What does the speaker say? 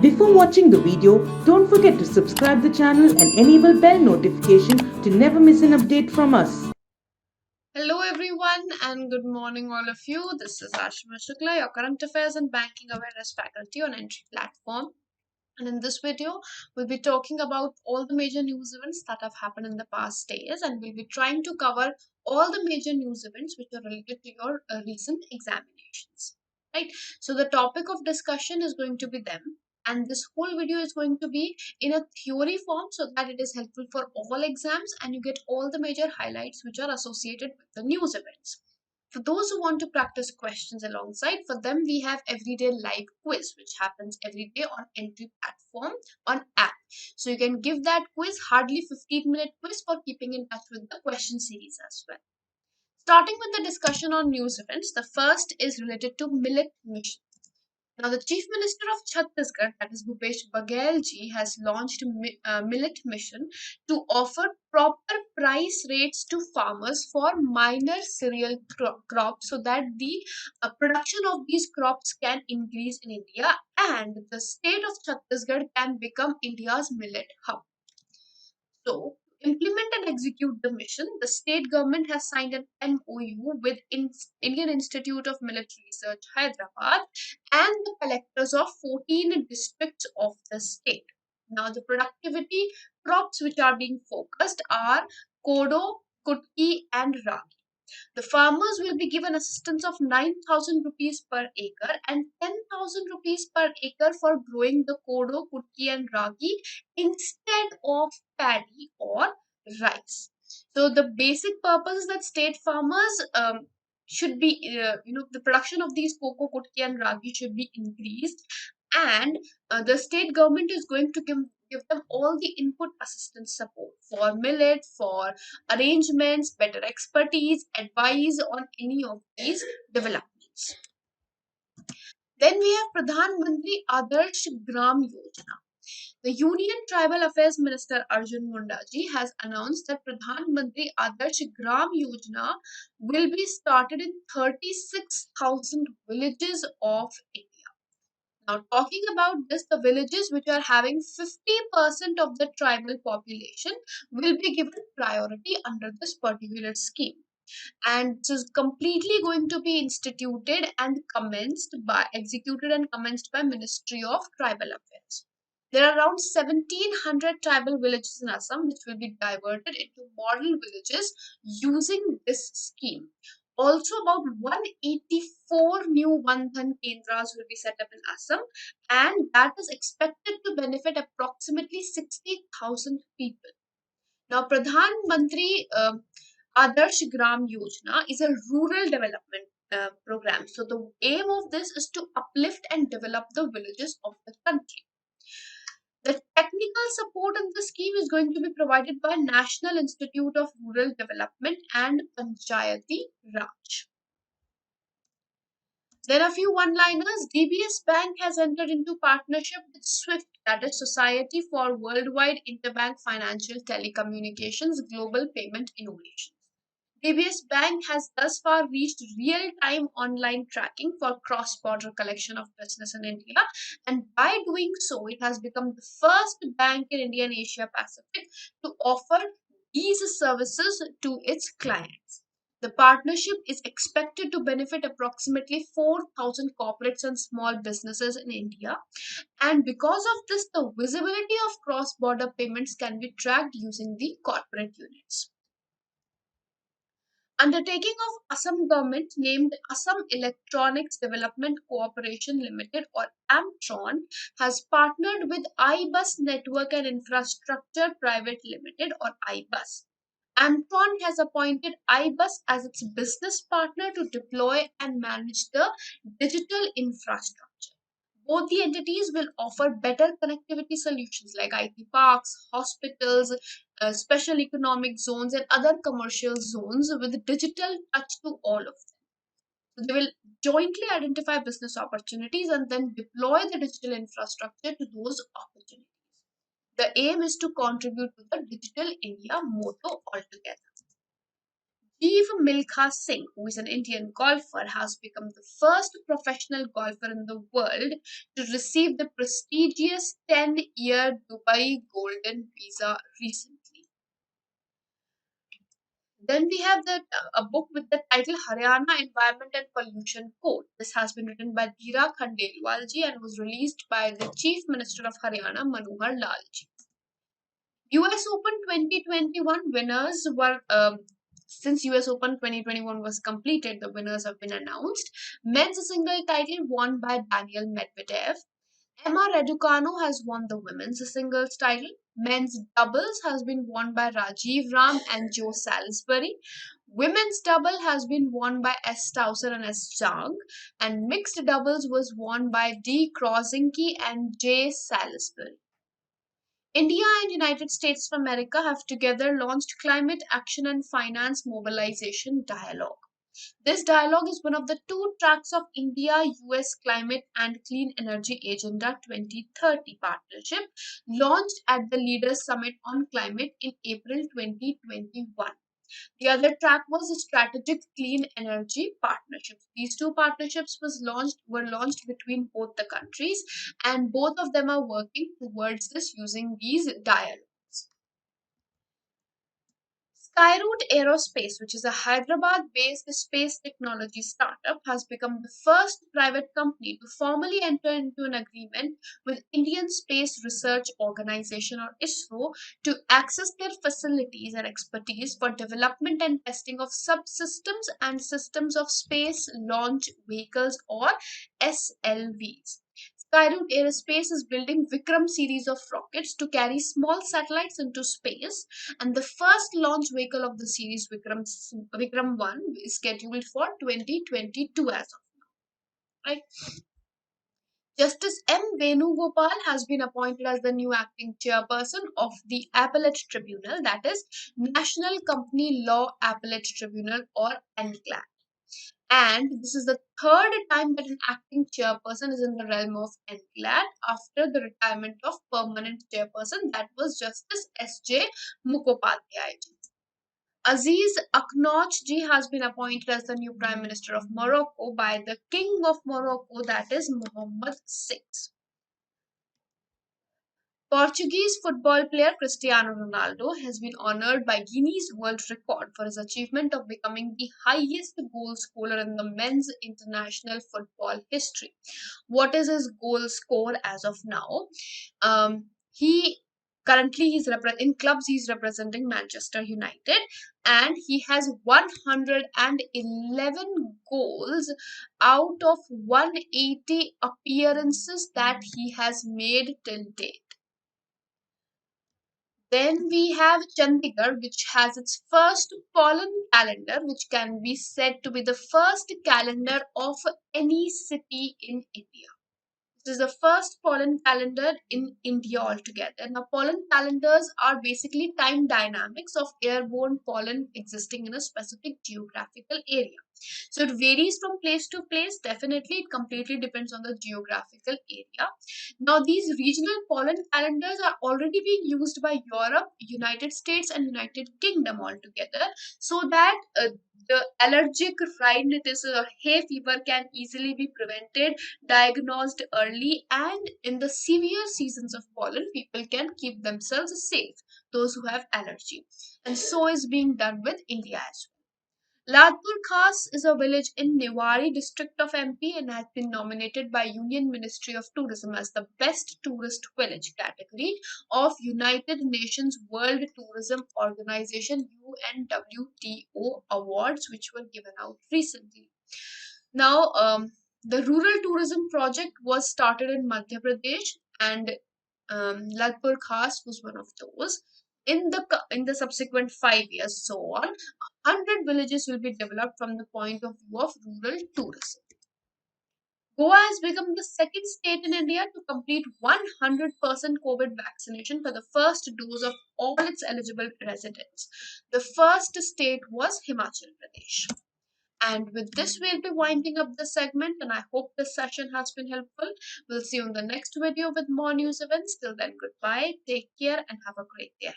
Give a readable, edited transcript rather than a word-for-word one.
Before watching the video, don't forget to subscribe the channel and enable bell notification to never miss an update from us. Hello everyone and good morning all of you. This is Aspirants, your current affairs and banking awareness faculty on Entri platform. And in this video, we'll be talking about all the major news events that have happened in the past days, and we'll be trying to cover all the major news events which are related to your recent examinations. Right? So the topic of discussion is going to be them, and this whole video is going to be in a theory form so that it is helpful for all exams and you get all the major highlights which are associated with the news events. For those who want to practice questions alongside, for them we have everyday live quiz which happens every day on Entri platform on app. So you can give that quiz, hardly 15-minute quiz for keeping in touch with the question series as well. Starting with the discussion on news events, the first is related to millet mission. Now, the Chief Minister of Chhattisgarh, that is Bhupesh Baghel ji, has launched Millet Mission to offer proper price rates to farmers for minor cereal crops so that the production of these crops can increase in India and the state of Chhattisgarh can become India's millet hub. So, to implement and execute the mission, the state government has signed an MOU with Indian Institute of Military Research, Hyderabad, and the collectors of 14 districts of the state. Now, the productivity crops which are being focused are kodo, kutki, and ragi. The farmers will be given assistance of 9,000 rupees per acre and 10,000 rupees per acre for growing the kodo, kutki, and ragi instead of paddy or rice. So the basic purpose is that state farmers should be, the production of these cocoa, kutki, and ragi should be increased, and the state government is going to give them all the input assistance support for millet, for arrangements, better expertise, advice on any of these developments. Then we have Pradhan Mantri Adarsh Gram Yojana. The Union Tribal Affairs Minister Arjun Mundaji has announced that Pradhan Mantri Adarsh Gram Yojana will be started in 36,000 villages of India. Now, talking about this, the villages which are having 50% of the tribal population will be given priority under this particular scheme. And this is completely going to be instituted and executed and commenced by Ministry of Tribal Affairs. There are around 1,700 tribal villages in Assam which will be diverted into model villages using this scheme. Also, about 184 new Bandhan Kendras will be set up in Assam, and that is expected to benefit approximately 60,000 people. Now, Pradhan Mantri Adarsh Gram Yojana is a rural development program. So, the aim of this is to uplift and develop the villages of the country. The technical support in the scheme is going to be provided by National Institute of Rural Development and Panchayati Raj. There are a few one-liners. DBS Bank has entered into partnership with SWIFT, that is Society for Worldwide Interbank Financial Telecommunications Global Payment Innovations. DBS Bank has thus far reached real-time online tracking for cross-border collection of business in India, and by doing so, it has become the first bank in India and Asia Pacific to offer these services to its clients. The partnership is expected to benefit approximately 4,000 corporates and small businesses in India, and because of this, the visibility of cross-border payments can be tracked using the corporate units. Undertaking of Assam government named Assam Electronics Development Cooperation Limited or AMTRON has partnered with iBus Network and Infrastructure Private Limited or iBus. AMTRON has appointed iBus as its business partner to deploy and manage the digital infrastructure. Both the entities will offer better connectivity solutions like IT parks, hospitals, special economic zones, and other commercial zones with digital touch to all of them. So they will jointly identify business opportunities and then deploy the digital infrastructure to those opportunities. The aim is to contribute to the Digital India motto altogether. Rajiv Milkha Singh, who is an Indian golfer, has become the first professional golfer in the world to receive the prestigious 10-year Dubai Golden Visa recently. Then we have a book with the title Haryana Environment and Pollution Code. This has been written by Dheera Khandelwalji and was released by the Chief Minister of Haryana, Manohar Lalji. US Open 2021 winners were, since US Open 2021 was completed, the winners have been announced. Men's single title won by Daniel Medvedev. Emma Raducanu has won the women's singles title. Men's doubles has been won by Rajiv Ram and Joe Salisbury. Women's double has been won by S. Towser and S. Zhang. And mixed doubles was won by D. Krosinski and J. Salisbury. India and United States of America have together launched Climate Action and Finance Mobilization Dialogue. This dialogue is one of the two tracks of India-US Climate and Clean Energy Agenda 2030 partnership launched at the Leaders Summit on Climate in April 2021. The other track was the Strategic Clean Energy Partnerships. These two partnerships were launched between both the countries, and both of them are working towards this using these dialogues. Skyroot Aerospace, which is a Hyderabad-based space technology startup, has become the first private company to formally enter into an agreement with Indian Space Research Organization or ISRO to access their facilities and expertise for development and testing of subsystems and systems of space launch vehicles or SLVs. Skyroot Aerospace is building Vikram series of rockets to carry small satellites into space, and the first launch vehicle of the series, Vikram 1, is scheduled for 2022 as of now. Right? Justice M. Venugopal has been appointed as the new acting chairperson of the Appellate Tribunal, that is, National Company Law Appellate Tribunal or NCLAT. And this is the third time that an acting chairperson is in the realm of NCLAT after the retirement of permanent chairperson, that was Justice S.J. Mukhopadhyay. Aziz Aknouch ji has been appointed as the new Prime Minister of Morocco by the King of Morocco, that is Mohammed VI. Portuguese football player Cristiano Ronaldo has been honored by Guinness World Record for his achievement of becoming the highest goal scorer in the men's international football history. What is his goal score as of now? He currently in clubs he's representing Manchester United, and he has 111 goals out of 180 appearances that he has made till date. Then we have Chandigarh, which has its first Pollen calendar, which can be said to be the first calendar of any city in India. This is the first pollen calendar in India altogether. Now, pollen calendars are basically time dynamics of airborne pollen existing in a specific geographical area. So it varies from place to place. Definitely, it completely depends on the geographical area. Now, these regional pollen calendars are already being used by Europe, United States, and United Kingdom altogether, so that the allergic rhinitis or hay fever can easily be prevented, diagnosed early, and in the severe seasons of pollen, people can keep themselves safe, those who have allergy. And so is being done with India as well. Ladpur Khas is a village in Niwari district of MP and has been nominated by Union Ministry of Tourism as the best tourist village category of United Nations World Tourism Organization UNWTO awards, which were given out recently. Now, the rural tourism project was started in Madhya Pradesh, and Ladpur Khas was one of those. In the subsequent 5 years, so on, 100 villages will be developed from the point of view of rural tourism. Goa has become the second state in India to complete 100% COVID vaccination for the first dose of all its eligible residents. The first state was Himachal Pradesh. And with this, we'll be winding up the segment, and I hope this session has been helpful. We'll see you in the next video with more news events. Till then, goodbye, take care, and have a great day.